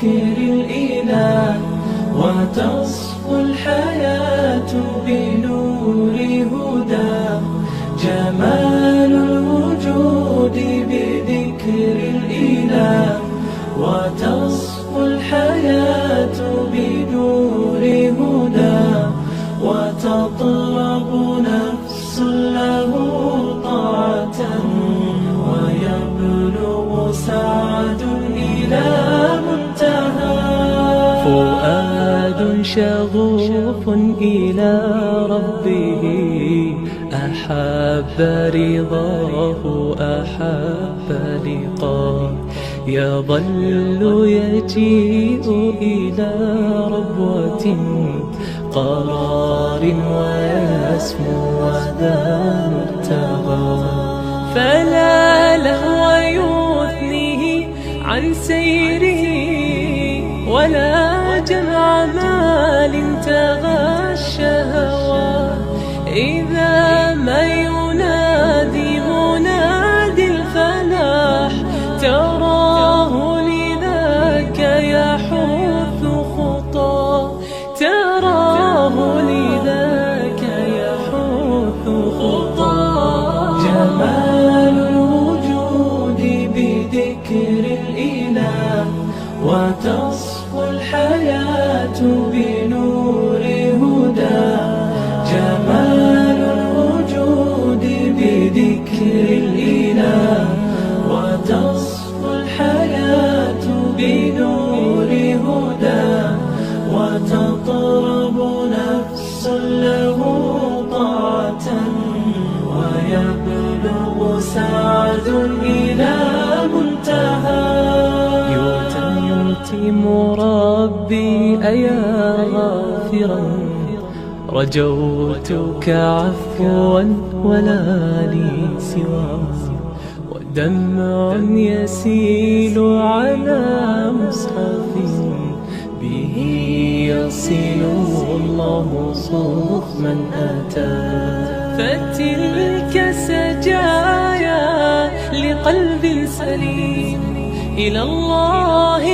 بذكر الإله، وتصفو الحياة بنور هداه. جمال الوجود بذكر الإله، وتصفو الحياة بنور هداه. وتطلب نفس له طاعة، ويبلغ سعد إلى منتهى. فؤاد شغوف إلى ربه، أحب رضاه أحب لقاه. يظل يجيء إلى ربوة قرار، ويسمو وذا مرتضى. فلا لهو يثنيه عن سيره، ولا جمع مال تغى الشهوى. إذا ما ينادي منادي الفلاح، تراه لذاك يحث خطاه. تراه لذاك يحث خطاه. جمال الوجود بذكر الإله، وتصفو الحياة بنور هداه. جمال الوجود بذكر الإله، وتصفو الحياة بنور هداه. وتطرب نفس له طاعة، ويبلغ سعد إلى منتهى. يتم ربي أيا غافرا، رجوتك عفوا ولا لي سواه. ودمع يسيل على مصحف، به يصل الله صوف من أتى. فتلك سجايا لقلب سليم إلى الله